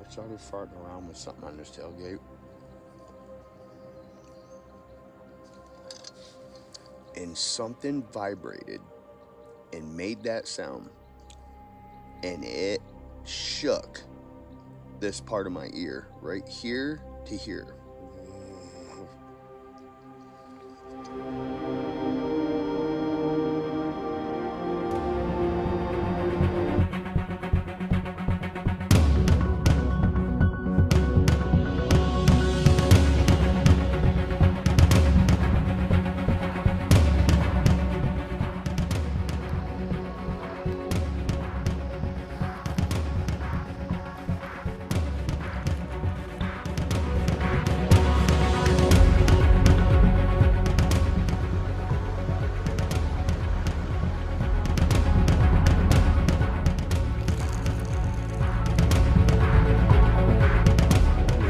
started farting around with something on this tailgate. And something vibrated and made that sound. And it shook this part of my ear, right here to here.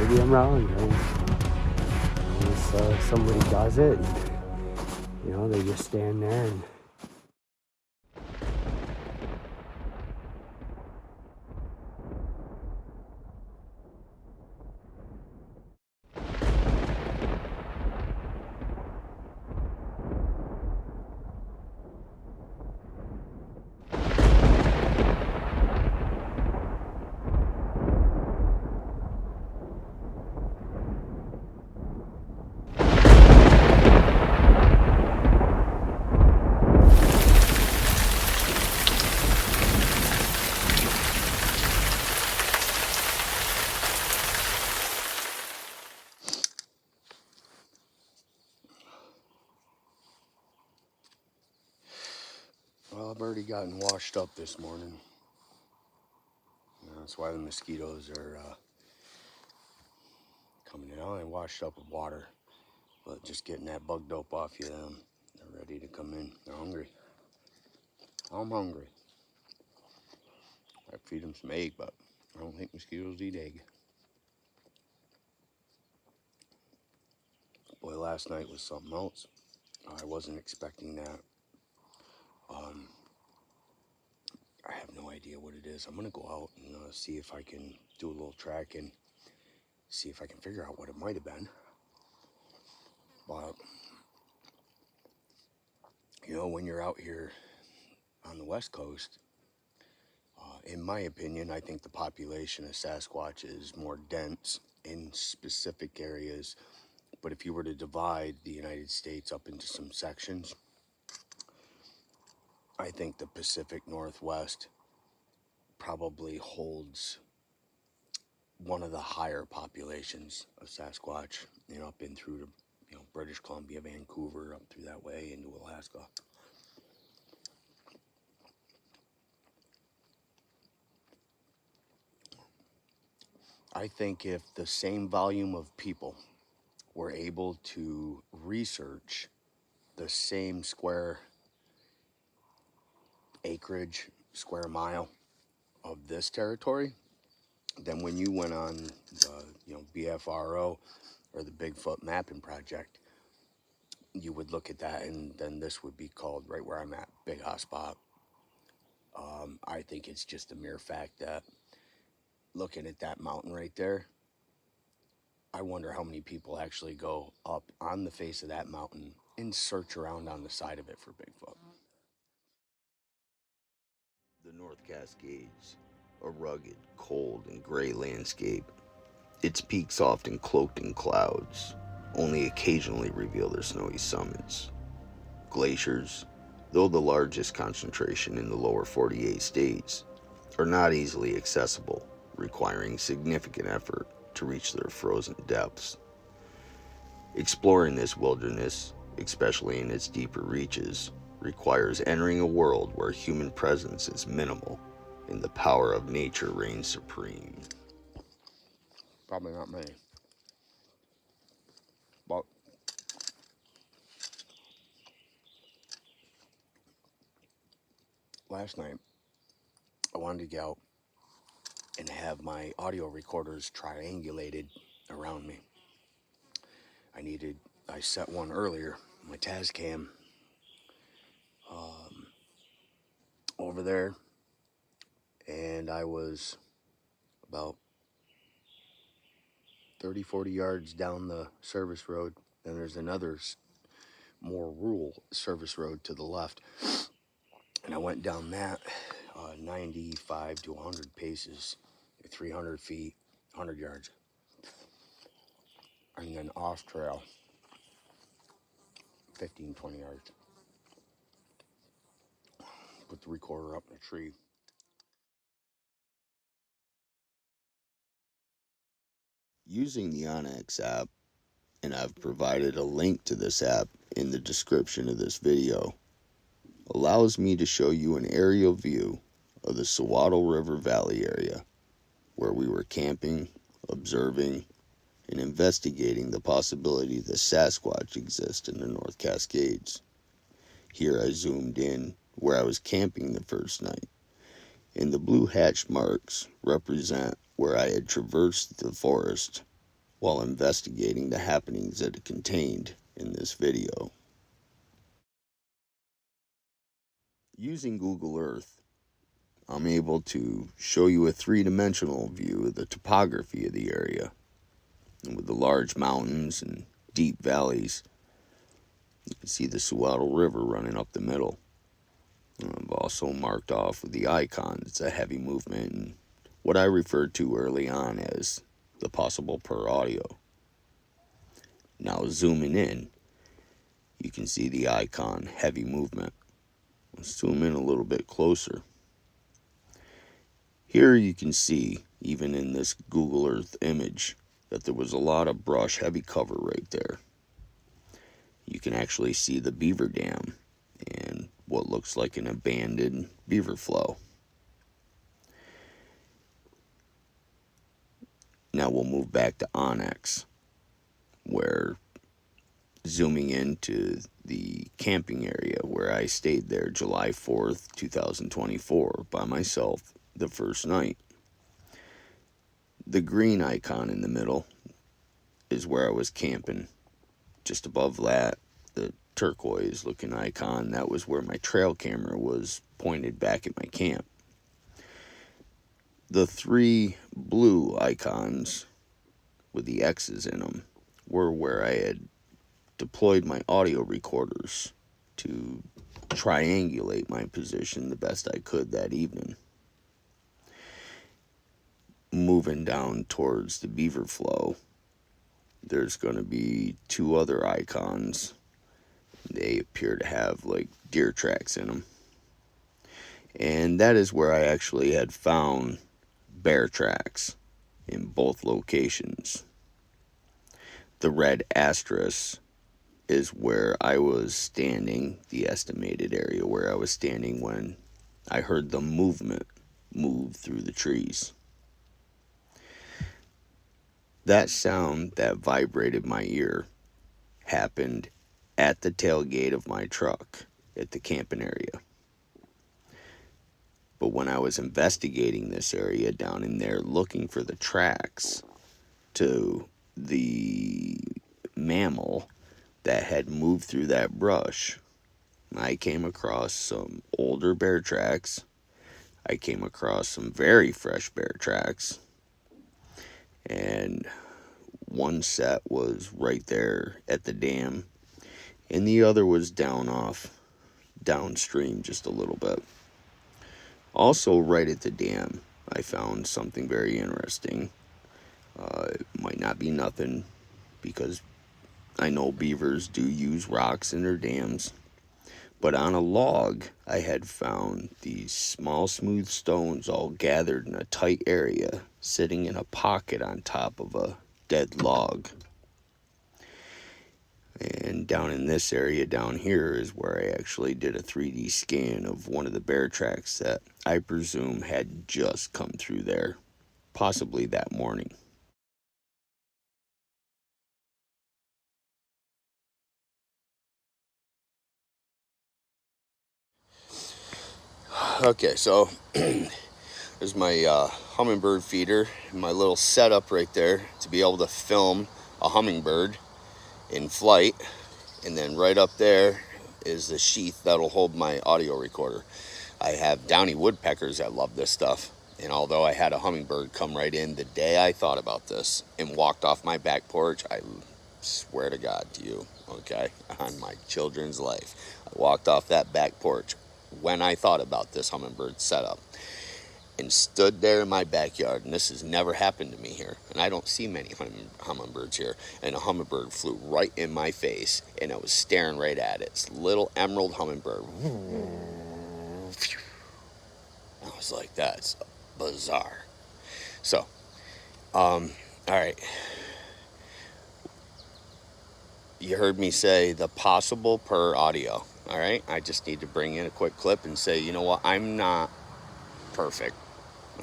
Maybe I'm wrong. Unless somebody does it, and, they just stand there and. Well, I've already gotten washed up this morning. That's why the mosquitoes are coming in. I washed up with water, but just getting that bug dope off you, they're ready to come in. They're hungry. I'm hungry. I feed them some egg, but I don't think mosquitoes eat egg. Boy, last night was something else. I wasn't expecting that. I have no idea what it is. I'm gonna go out and see if I can do a little tracking, see if I can figure out what it might have been. But when you're out here on the West Coast, in my opinion, I think the population of Sasquatch is more dense in specific areas. But if you were to divide the United States up into some sections, I think the Pacific Northwest probably holds one of the higher populations of Sasquatch. I've been through to, British Columbia, Vancouver, up through that way into Alaska. I think if the same volume of people were able to research the same square acreage, square mile of this territory, then when you went on the BFRO or the Bigfoot Mapping Project, you would look at that and then this would be called, right where I'm at, Big Hotspot. I think it's just a mere fact that looking at that mountain right there, I wonder how many people actually go up on the face of that mountain and search around on the side of it for Bigfoot. The North Cascades, a rugged, cold, and gray landscape. Its peaks often cloaked in clouds, only occasionally reveal their snowy summits. Glaciers, though the largest concentration in the lower 48 states, are not easily accessible, requiring significant effort to reach their frozen depths. Exploring this wilderness, especially in its deeper reaches, requires entering a world where human presence is minimal and the power of nature reigns supreme. Probably not many. But last night, I wanted to get out and have my audio recorders triangulated around me. I set one earlier, my Tascam, over there, and I was about 30, 40 yards down the service road. Then there's another more rural service road to the left. And I went down that 95 to 100 paces, 300 feet, 100 yards. And then off trail, 15, 20 yards. Put the recorder up in a tree. Using the Onyx app, and I've provided a link to this app in the description of this video, allows me to show you an aerial view of the Sawaddle River Valley area where we were camping, observing, and investigating the possibility that Sasquatch exists in the North Cascades. Here I zoomed in where I was camping the first night, and the blue hatched marks represent where I had traversed the forest while investigating the happenings that it contained in this video. Using Google Earth, I'm able to show you a three-dimensional view of the topography of the area. And with the large mountains and deep valleys, you can see the Sawaddle River running up the middle. And I've also marked off with the icon. It's a heavy movement and what I referred to early on as the possible per audio. Now zooming in, you can see the icon heavy movement. Let's zoom in a little bit closer. Here you can see, even in this Google Earth image, that there was a lot of brush, heavy cover right there. You can actually see the beaver dam and what looks like an abandoned beaver flow. Now we'll move back to Onyx, where zooming into the camping area where I stayed there July 4th, 2024 by myself the first night. The green icon in the middle is where I was camping. Just above that, the turquoise looking icon, that was where my trail camera was pointed back at my camp. The three blue icons with the X's in them were where I had deployed my audio recorders to triangulate my position the best I could that evening. Moving down towards the beaver flow, there's going to be two other icons. They appear to have like deer tracks in them. And that is where I actually had found bear tracks in both locations. The red asterisk is where I was standing, the estimated area where I was standing when I heard the movement move through the trees. That sound that vibrated my ear happened at the tailgate of my truck at the camping area. But when I was investigating this area down in there, looking for the tracks to the mammal that had moved through that brush, I came across some older bear tracks. I came across some very fresh bear tracks. And one set was right there at the dam, and the other was downstream just a little bit. Also, right at the dam, I found something very interesting. It might not be nothing, because I know beavers do use rocks in their dams. But on a log, I had found these small, smooth stones all gathered in a tight area, sitting in a pocket on top of a dead log. And down in this area down here is where I actually did a 3D scan of one of the bear tracks that I presume had just come through there, possibly that morning. Okay, so there's my hummingbird feeder, and my little setup right there to be able to film a hummingbird in flight. And then right up there is the sheath that'll hold my audio recorder. I have downy woodpeckers that love this stuff. And although I had a hummingbird come right in the day I thought about this and walked off my back porch, I swear to God to you, okay, on my children's life, I walked off that back porch when I thought about this hummingbird setup and stood there in my backyard. And this has never happened to me here. And I don't see many hummingbirds here. And a hummingbird flew right in my face, and I was staring right at it. It's a little emerald hummingbird. I was like, that's bizarre. So, all right. You heard me say the possible per audio. All right. I just need to bring in a quick clip and say, you know what? I'm not perfect.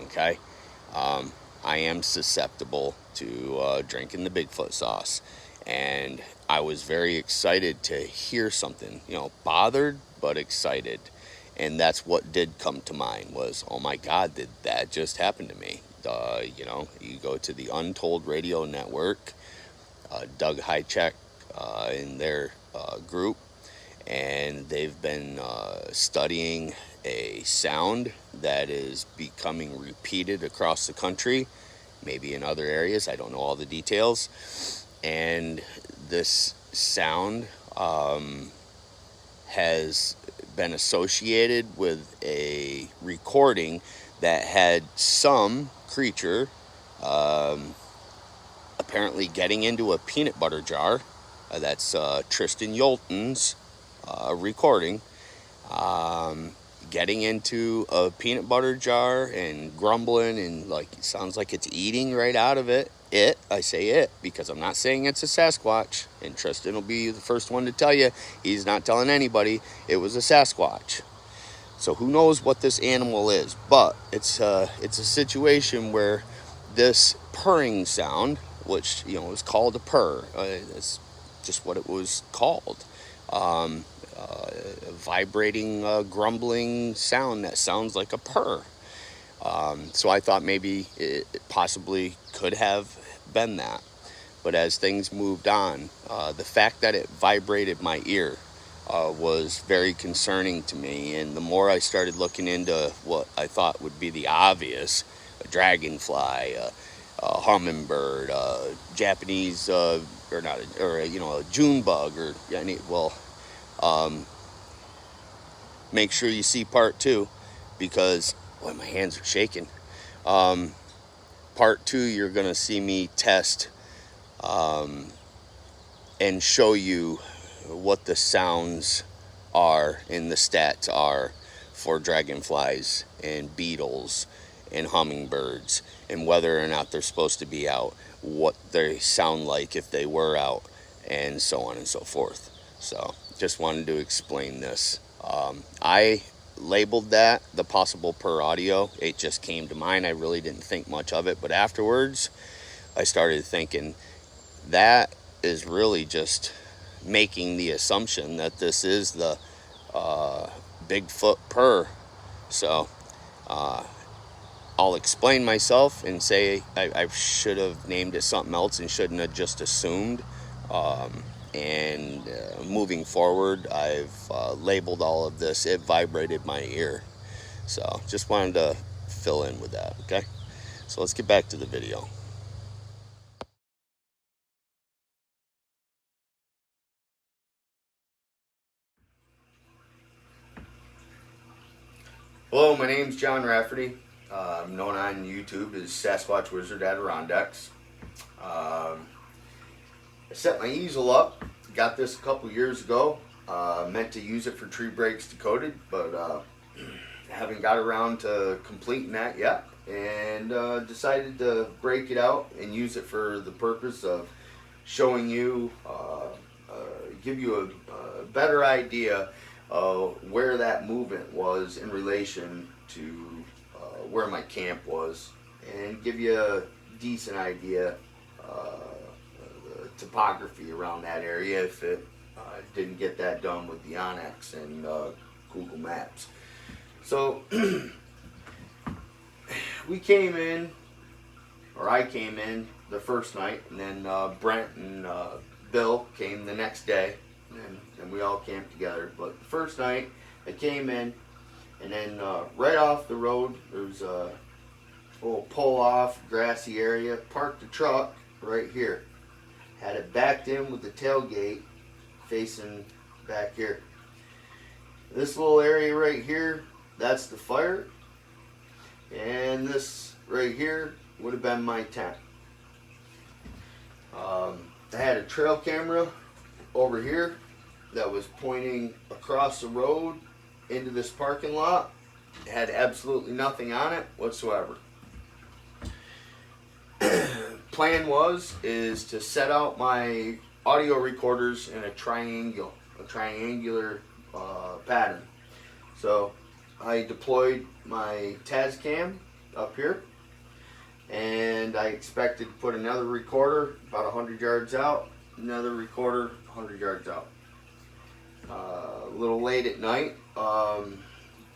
Okay. I am susceptible to drinking the Bigfoot sauce. And I was very excited to hear something, you know, bothered but excited. And that's what did come to mind was, oh my God, did that just happen to me? You know, you go to the Untold Radio Network, Doug HAJICEK in their group, and they've been studying a sound that is becoming repeated across the country, maybe in other areas. I don't know all the details. And this sound has been associated with a recording that had some creature apparently getting into a peanut butter jar. That's Tristan Yolton's recording. Getting into a peanut butter jar and grumbling, and like it sounds like it's eating right out of it. I say it because I'm not saying it's a Sasquatch, and Tristan will be the first one to tell you he's not telling anybody it was a Sasquatch. So who knows what this animal is, but it's a situation where this purring sound, which you know is called a purr, it's just what it was called. A vibrating, grumbling sound that sounds like a purr. So I thought maybe it possibly could have been that. But as things moved on, the fact that it vibrated my ear was very concerning to me. And the more I started looking into what I thought would be the obvious, a dragonfly, a hummingbird, Japanese, or not, or you know, a June bug, or any, well, make sure you see part 2 because, boy, my hands are shaking. Part 2, you're going to see me test and show you what the sounds are and the stats are for dragonflies and beetles and hummingbirds, and whether or not they're supposed to be out, what they sound like if they were out, and so on and so forth. So just wanted to explain this. I labeled that the possible per audio. It just came to mind. I really didn't think much of it, but afterwards I started thinking that is really just making the assumption that this is the Bigfoot purr. So I'll explain myself and say I should have named it something else and shouldn't have just assumed. And moving forward, I've labeled all of this. It vibrated my ear. So just wanted to fill in with that, okay? So let's get back to the video. Hello, my name's John Rafferty. I'm known on YouTube as Sasquatch Wizard Adirondacks. I set my easel up. Got this a couple years ago. Meant to use it for tree breaks decoded, but haven't got around to completing that yet. And decided to break it out and use it for the purpose of showing you, give you a better idea of where that movement was in relation to where my camp was, and give you a decent idea the topography around that area if it didn't get that done with the Onyx and Google Maps. So we came in, or I came in the first night, and then Brent and Bill came the next day, and we all camped together. But the first night I came in, and then right off the road there's little pull off grassy area. Parked the truck right here. Had it backed in with the tailgate facing back here. This little area right here, that's the fire. And this right here would have been my tent. I had a trail camera over here that was pointing across the road into this parking lot. It had absolutely nothing on it whatsoever. Plan is to set out my audio recorders in a triangular pattern. So I deployed my Tascam up here, and I expected to put another recorder about 100 yards out, another recorder 100 yards out. A little late at night,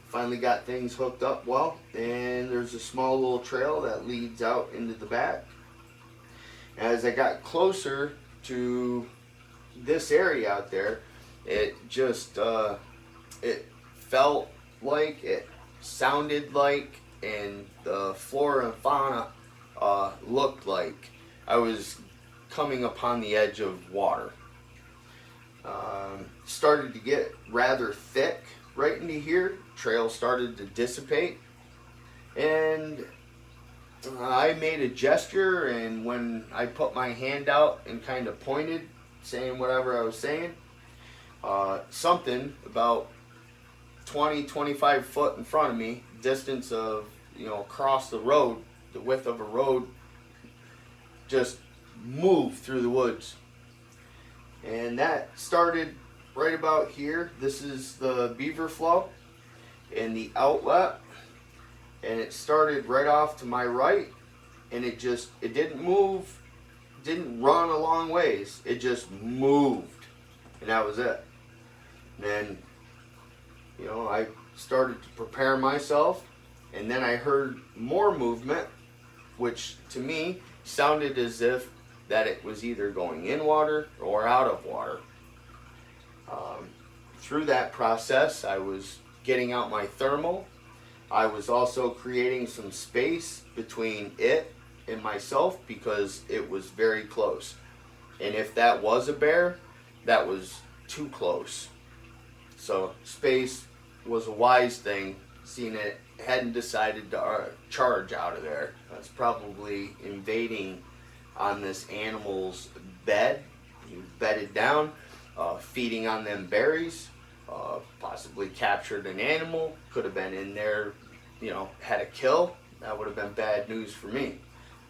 finally got things hooked up well, and there's a small little trail that leads out into the back. As I got closer to this area out there, it just it felt like, it sounded like, and the flora and fauna looked like I was coming upon the edge of water. Started to get rather thick right into here. Trail started to dissipate, and I made a gesture, and when I put my hand out and kind of pointed, saying whatever I was saying, something about 20-25 foot in front of me, distance of, across the road, the width of a road, just moved through the woods. And that started right about here. This is the beaver flow and the outlet, and it started right off to my right, and it didn't move, didn't run a long ways, it just moved, and that was it. And then I started to prepare myself, and then I heard more movement, which to me sounded as if that it was either going in water or out of water. Through that process, I was getting out my thermal. I was also creating some space between it and myself because it was very close. And if that was a bear, that was too close. So space was a wise thing, seeing it hadn't decided to charge out of there. That's probably invading on this animal's bed. He was bedded down, feeding on them berries, possibly captured an animal, could have been in there, had a kill. That would have been bad news for me,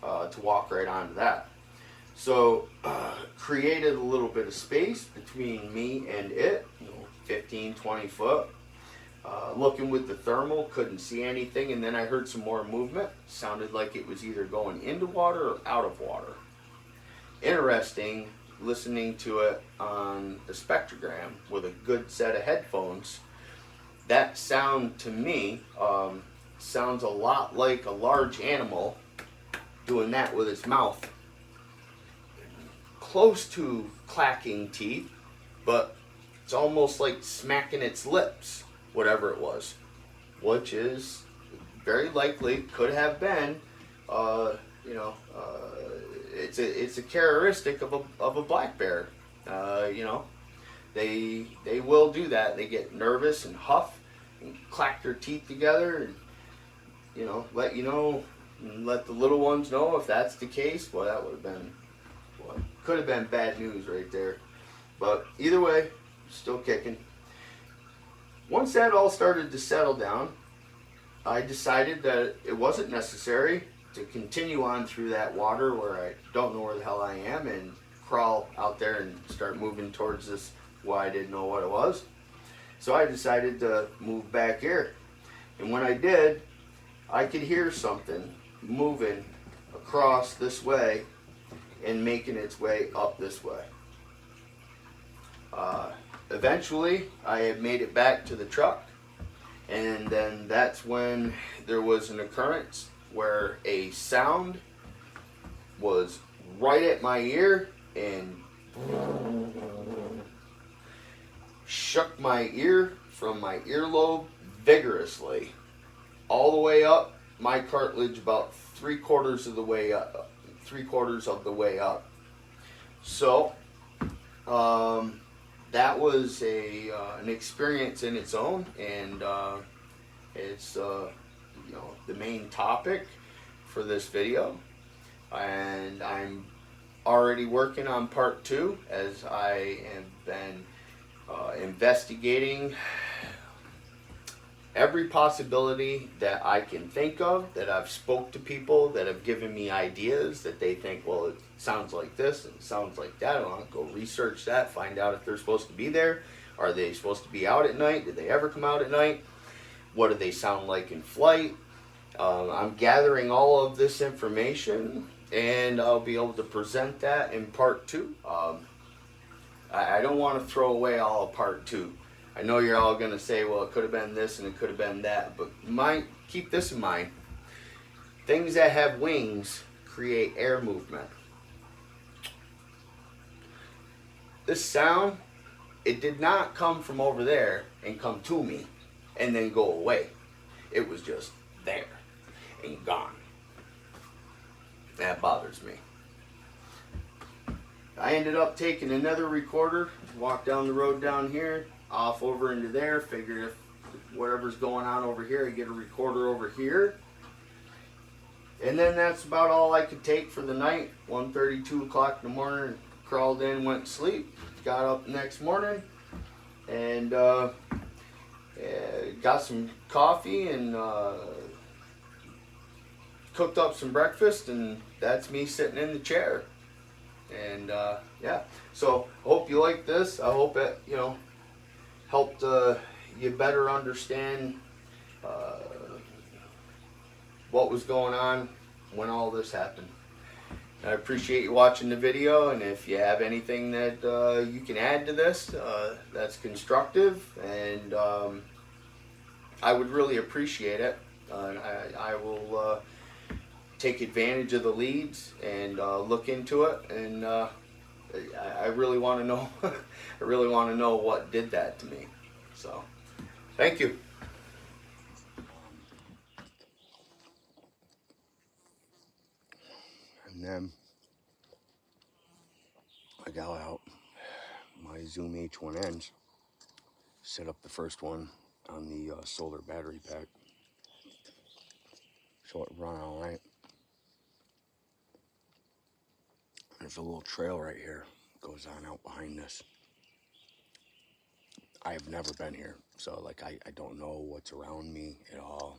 to walk right onto that. So created a little bit of space between me and it, 15-20 foot. Looking with the thermal, couldn't see anything, and then I heard some more movement. Sounded like it was either going into water or out of water. Interesting, listening to it on the spectrogram with a good set of headphones. That sound to me sounds a lot like a large animal doing that with its mouth. Close to clacking teeth, but it's almost like smacking its lips, whatever it was, which is very likely could have been, it's a characteristic of a black bear. They will do that. They get nervous and huff and clack their teeth together, and let you know, and let the little ones know if that's the case. Well, that would have been, could have been bad news right there. But either way, still kicking. Once that all started to settle down, I decided that it wasn't necessary to continue on through that water where I don't know where the hell I am and crawl out there and start moving towards this why I didn't know what it was. So I decided to move back here. And when I did, I could hear something moving across this way and making its way up this way. Eventually, I had made it back to the truck, and then that's when there was an occurrence where a sound was right at my ear and shook my ear from my earlobe vigorously all the way up my cartilage about 3/4 of the way up. 3/4 of the way up. So that was an experience in its own, and it's you know, the main topic for this video. And I'm already working on part 2, as I have been investigating every possibility that I can think of, that I've spoke to people that have given me ideas that they think, well, it sounds like this and it sounds like that. I'll go research that, find out if they're supposed to be there. Are they supposed to be out at night? Did they ever come out at night? What do they sound like in flight? I'm gathering all of this information, and I'll be able to present that in part 2. I don't want to throw away all of part 2. I know you're all going to say, well, it could have been this and it could have been that, but keep this in mind. Things that have wings create air movement. This sound, it did not come from over there and come to me and then go away. It was just there and gone. That bothers me. I ended up taking another recorder, walked down the road down here, off over into there, figured if whatever's going on over here, I get a recorder over here. And then that's about all I could take for the night. 1:30, 2 o'clock in the morning, crawled in, went to sleep, got up the next morning, and got some coffee and cooked up some breakfast, and that's me sitting in the chair. And yeah, so I hope you like this. I hope it, you know, helped you better understand what was going on when all this happened. I appreciate you watching the video, and if you have anything that you can add to this that's constructive, and I would really appreciate it. I will take advantage of the leads and look into it, and I really want to know. I really want to know what did that to me. So, thank you. And then I got out my Zoom H1Ns, set up the first one on the solar battery pack, so it run all right. There's a little trail right here, goes on out behind this. I have never been here, so like I don't know what's around me at all.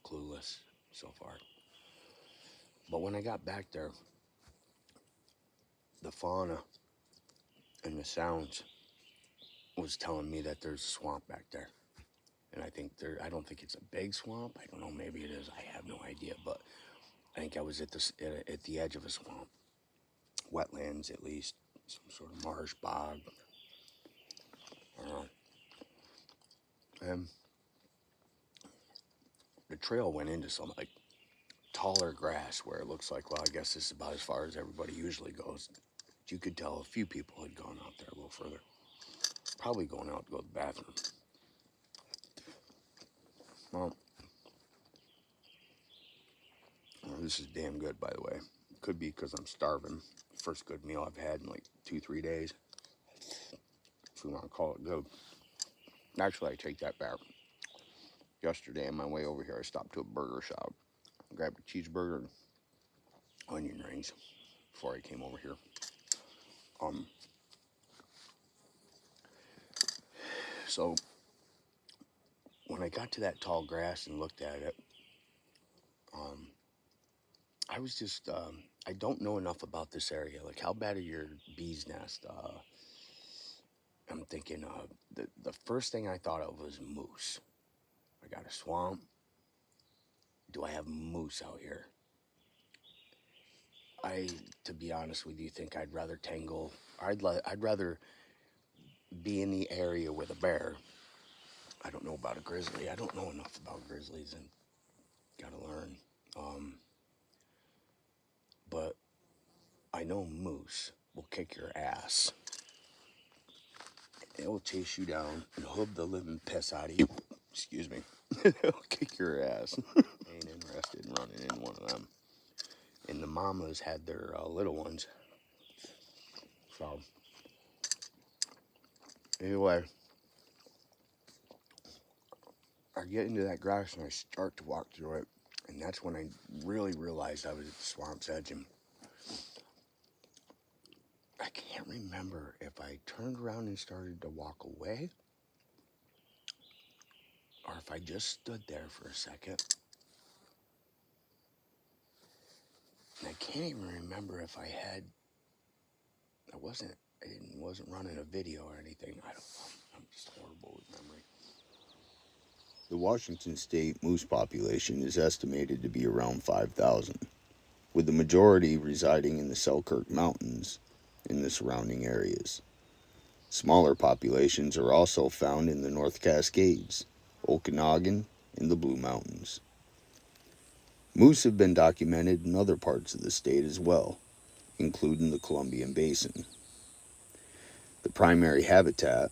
Clueless so far. But when I got back there, the fauna and the sounds was telling me that there's a swamp back there. And I don't think it's a big swamp. I don't know, maybe it is. I have no idea, but I think I was at the edge of a swamp. Wetlands, at least. Some sort of marsh, bog. I don't know. And the trail went into some, like, taller grass where it looks like, well, I guess this is about as far as everybody usually goes. But you could tell a few people had gone out there a little further. Probably going out to go to the bathroom. Well, this is damn good, by the way. Could be because I'm starving. First good meal I've had in like 2-3 days. If we want to call it good. Actually, I take that back. Yesterday on my way over here, I stopped to a burger shop. Grabbed a cheeseburger and onion rings before I came over here. So when I got to that tall grass and looked at it, I was just, I don't know enough about this area. Like, how bad are your bees' nest? I'm thinking, the first thing I thought of was moose. I got a swamp. Do I have moose out here? To be honest with you, think I'd rather I'd rather be in the area with a bear. I don't know about a grizzly. I don't know enough about grizzlies, and gotta learn. But I know moose will kick your ass. It will chase you down and hoof the living piss out of you. Excuse me. It'll kick your ass. Ain't interested. interested in running in one of them. And the mamas had their little ones. So, anyway, I get into that grass and I start to walk through it. And that's when I really realized I was at the swamp's edge. And I can't remember if I turned around and started to walk away or if I just stood there for a second. And I can't even remember if I wasn't running a video or anything. I don't know. I'm just horrible with memory. The Washington State moose population is estimated to be around 5,000, with the majority residing in the Selkirk Mountains and the surrounding areas. Smaller populations are also found in the North Cascades, Okanagan, and the Blue Mountains. Moose have been documented in other parts of the state as well, including the Columbian Basin. The primary habitat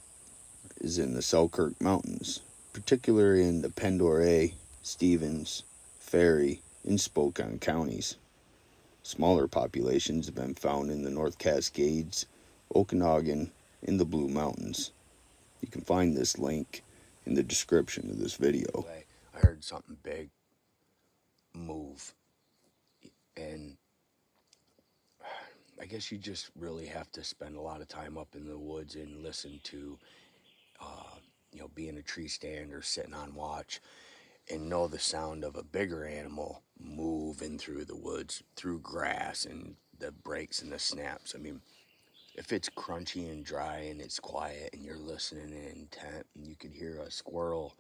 is in the Selkirk Mountains, particularly in the Pend Stevens, Ferry, and Spokane counties. Smaller populations have been found in the North Cascades, Okanagan, and the Blue Mountains. You can find this link in the description of this video. I heard something big move, and I guess you just really have to spend a lot of time up in the woods and listen to, be in a tree stand or sitting on watch and know the sound of a bigger animal moving through the woods, through grass and the breaks and the snaps. I mean, if it's crunchy and dry and it's quiet and you're listening and intent and you could hear a squirrel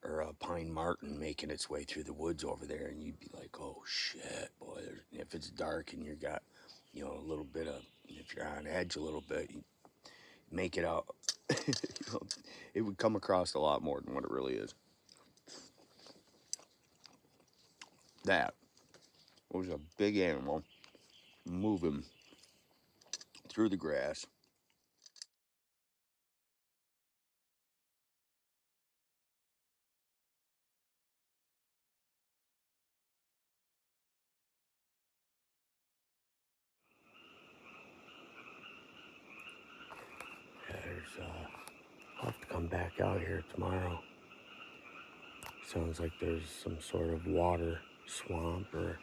or a pine marten making its way through the woods over there, and you'd be like, oh shit, boy. If it's dark and you got, a little bit of, if you're on edge a little bit, you make it out. It would come across a lot more than what it really is. That was a big animal moving through the grass. I'll have to come back out here tomorrow. Sounds like there's some sort of water swamp or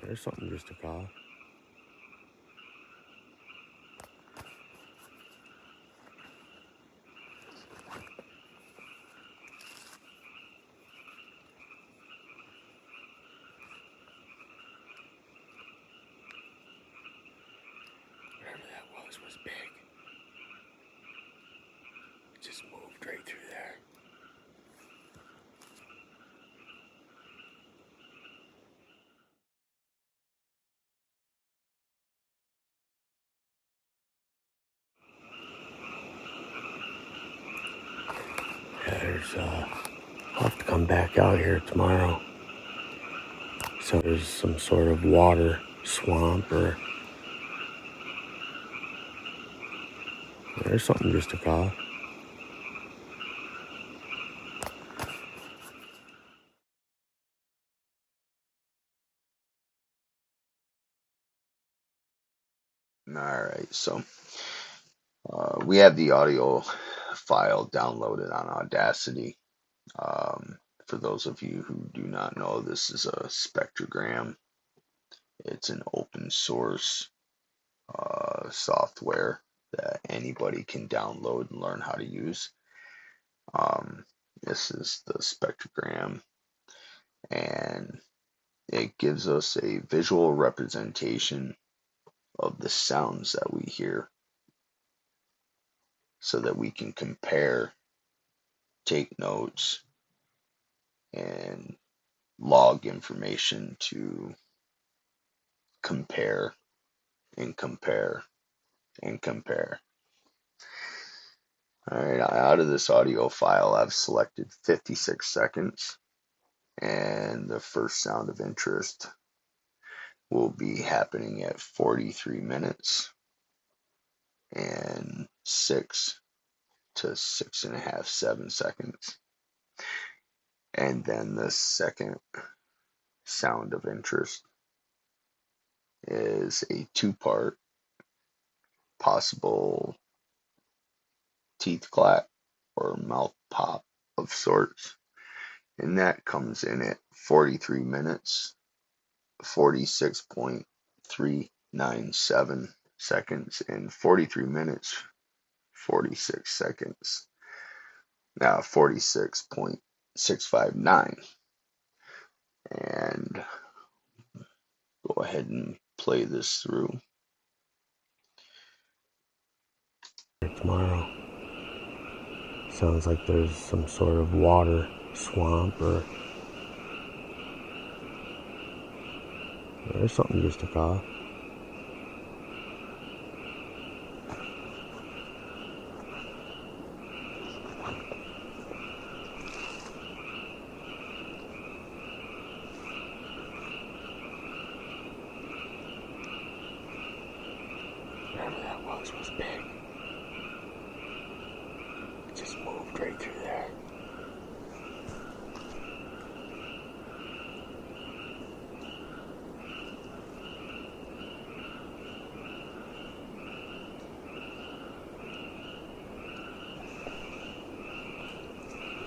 there's something just took off. Whatever that was big. It just moved right through there. I'll have to come back out here tomorrow. So there's some sort of water swamp or there's something just took off. Alright, so we have the audio file downloaded on Audacity. For those of you who do not know, this is a spectrogram. It's an open source software that anybody can download and learn how to use. This is the spectrogram, and it gives us a visual representation of the sounds that we hear so that we can compare, take notes, and log information to compare and compare and compare. Alright, out of this audio file, I've selected 56 seconds, and the first sound of interest will be happening at 43 minutes and 6 to 6.5, 7 seconds. And then the second sound of interest is a two-part possible teeth clack or mouth pop of sorts. And that comes in at 43 minutes, 46.397 seconds, and 43 minutes, 46 seconds. Now 46.659. And go ahead and play this through. Tomorrow. Sounds like there's some sort of water swamp or there's something just took off. Whatever that was big. It just moved right through there.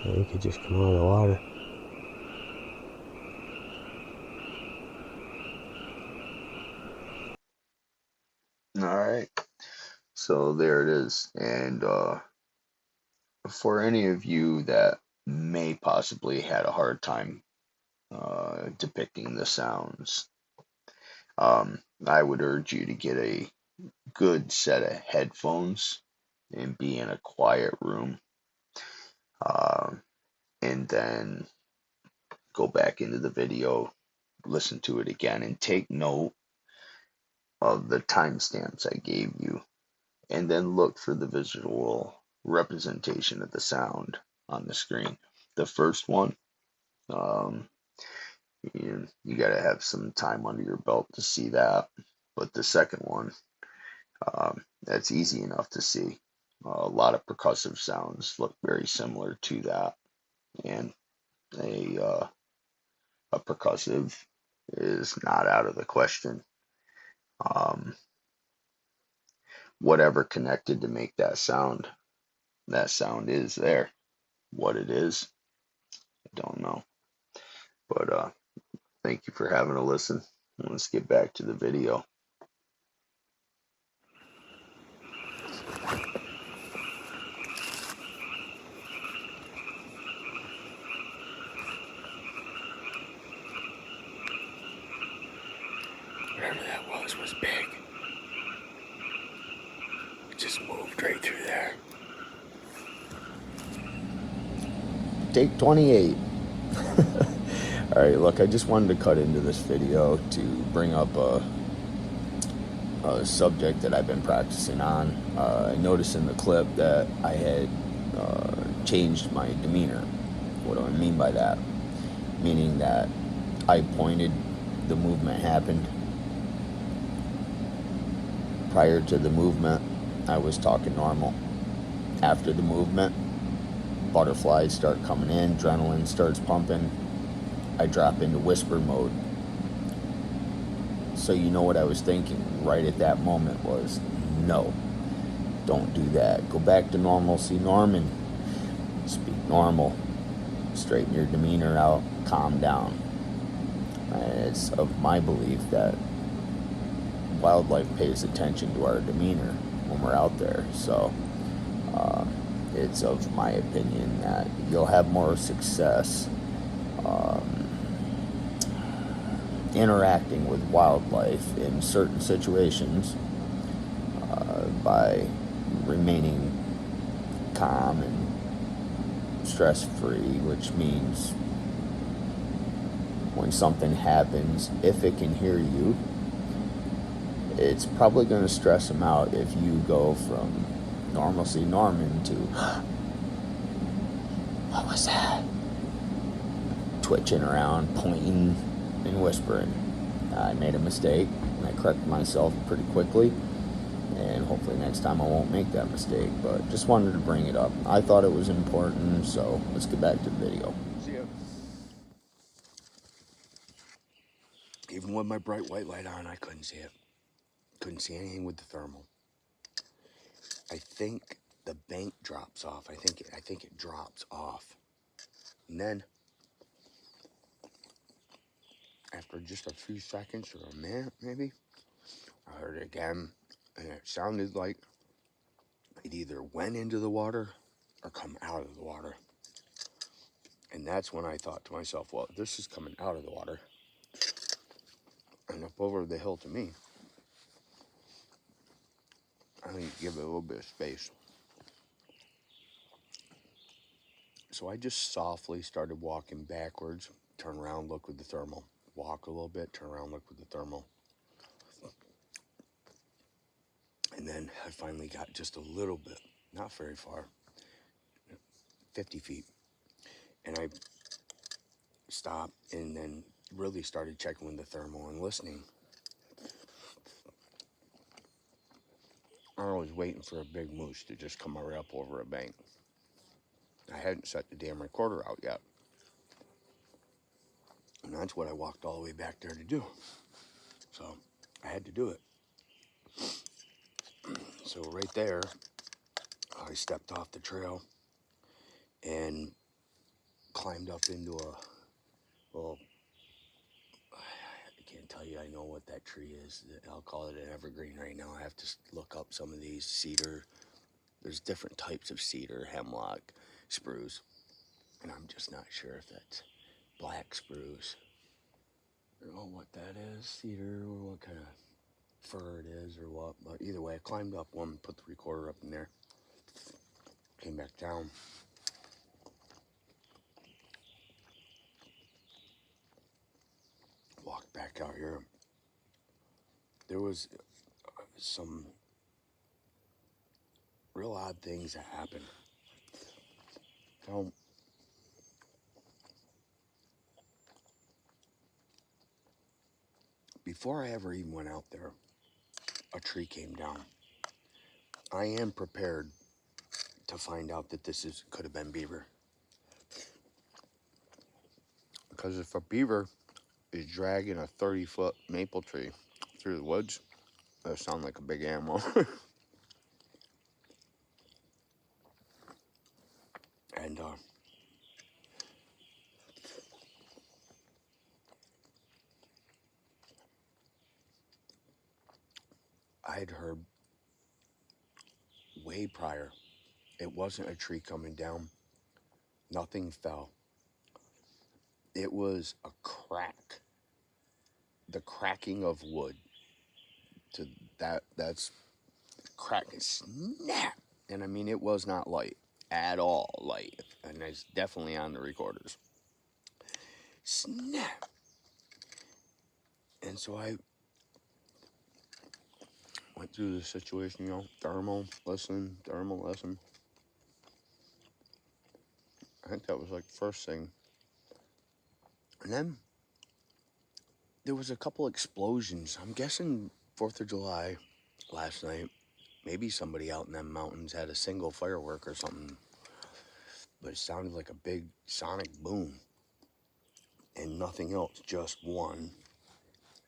Yeah, you could just come out of the water. Alright, so there it is. And for any of you that may possibly had a hard time depicting the sounds, I would urge you to get a good set of headphones and be in a quiet room, and then go back into the video, listen to it again, and take note of the timestamps I gave you, and then look for the visual representation of the sound on the screen. The first one, you got to have some time under your belt to see that, but the second one, that's easy enough to see. A lot of percussive sounds look very similar to that, and a percussive is not out of the question. Whatever connected to make that sound is there. What it is, I don't know. But thank you for having a listen. Let's get back to the video. Whatever that was big. It just moved right through there. Take 28. Alright, look, I just wanted to cut into this video to bring up a subject that I've been practicing on. I noticed in the clip that I had changed my demeanor. What do I mean by that? Meaning that I pointed, the movement happened. Prior to the movement, I was talking normal. After the movement, butterflies start coming in, adrenaline starts pumping, I drop into whisper mode. So you know what I was thinking right at that moment was, no, don't do that. Go back to normalcy, Norman. Speak normal. Straighten your demeanor out, calm down. It's of my belief that wildlife pays attention to our demeanor when we're out there. So it's of my opinion that you'll have more success interacting with wildlife in certain situations by remaining calm and stress-free, which means when something happens, if it can hear you, it's probably going to stress them out if you go from normalcy Norman to what was that? Twitching around, pointing, and whispering. I made a mistake, and I corrected myself pretty quickly, and hopefully next time I won't make that mistake, but just wanted to bring it up. I thought it was important, so let's get back to the video. See ya. with my bright white light on, I couldn't see it. Couldn't see anything with the thermal. I think the bank drops off. I think it drops off. And then, after just a few seconds or a minute maybe, I heard it again, and it sounded like it either went into the water or come out of the water. And that's when I thought to myself, well, this is coming out of the water and up over the hill to me. I need to give it a little bit of space. So I just softly started walking backwards, turn around, look with the thermal. Walk a little bit, turn around, look with the thermal. And then I finally got just a little bit, not very far, 50 feet. And I stopped and then really started checking with the thermal and listening. I was waiting for a big moose to just come right up over a bank. I hadn't set the damn recorder out yet. And that's what I walked all the way back there to do. So I had to do it. So right there, I stepped off the trail and climbed up into a little, I can't tell you I know what that tree is. I'll call it an evergreen right now. I have to look up some of these cedar. There's different types of cedar, hemlock, spruce. And I'm just not sure if that's black spruce. I don't know what that is, cedar, or what kind of fir it is or what. But either way, I climbed up one, put the recorder up in there, came back down. Walked back out here. There was some real odd things that happened. So, before I ever even went out there, a tree came down. I am prepared to find out that this could have been beaver. Because if a beaver is dragging a 30-foot maple tree through the woods, that sounds like a big animal. And I had heard way prior, it wasn't a tree coming down. Nothing fell. It was a crack. The cracking of wood. That's cracking, snap. And I mean, it was not light at all light. And it's definitely on the recorders. Snap. And so I went through the situation, you know, thermal, listen. I think that was like the first thing. And then there was a couple explosions. I'm guessing 4th of July last night. Maybe somebody out in them mountains had a single firework or something. But it sounded like a big sonic boom. And nothing else, just one.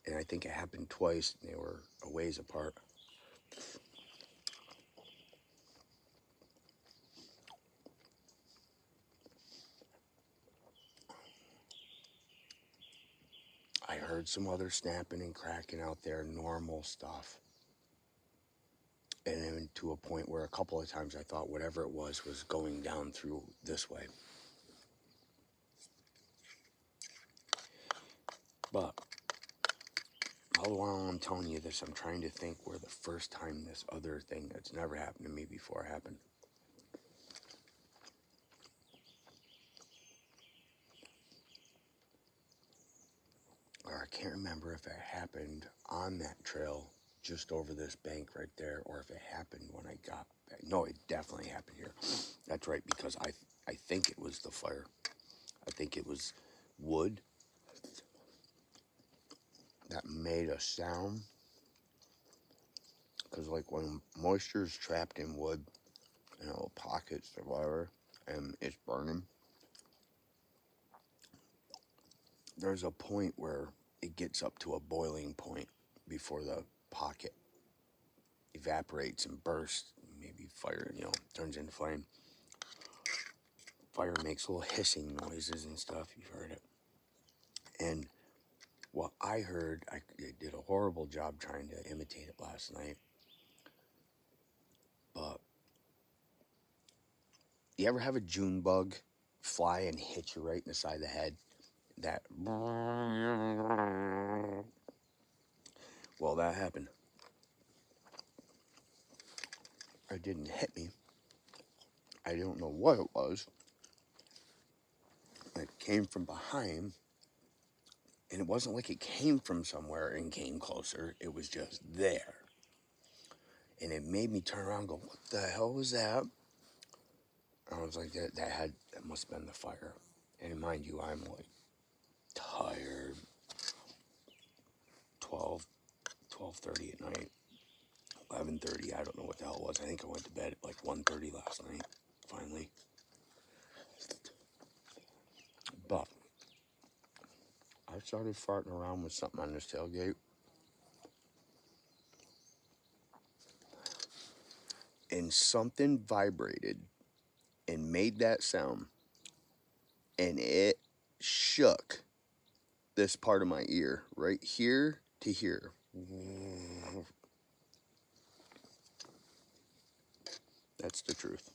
And I think it happened twice. They were a ways apart. I heard some other snapping and cracking out there, normal stuff. And then to a point where a couple of times I thought whatever it was going down through this way. But all the while I'm telling you this, I'm trying to think where the first time this other thing that's never happened to me before happened. Or I can't remember if it happened on that trail just over this bank right there, or if it happened when I got back. No, it definitely happened here. That's right, because I think it was the fire. I think it was wood that made a sound. Because like when moisture is trapped in wood, you know, pockets or whatever, and it's burning, there's a point where it gets up to a boiling point before the pocket evaporates and bursts. Maybe fire, turns into flame. Fire makes little hissing noises and stuff. You've heard it. And what I heard, I did a horrible job trying to imitate it last night. But you ever have a June bug fly and hit you right in the side of the head? That. Well, that happened. It didn't hit me. I don't know what it was. It came from behind. And it wasn't like it came from somewhere and came closer. It was just there. And it made me turn around and go, what the hell was that? And I was like, that must have been the fire. And mind you, I'm like tired. 12:30 at night. 11:30, I don't know what the hell it was. I think I went to bed at like 1:30 last night, finally. But I started farting around with something on this tailgate. And something vibrated and made that sound. And it shook this part of my ear, right here to here. That's the truth.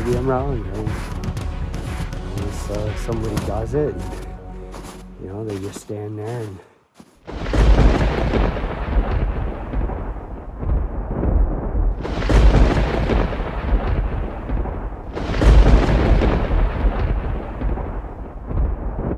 Maybe I'm wrong. Unless somebody does it, they just stand there and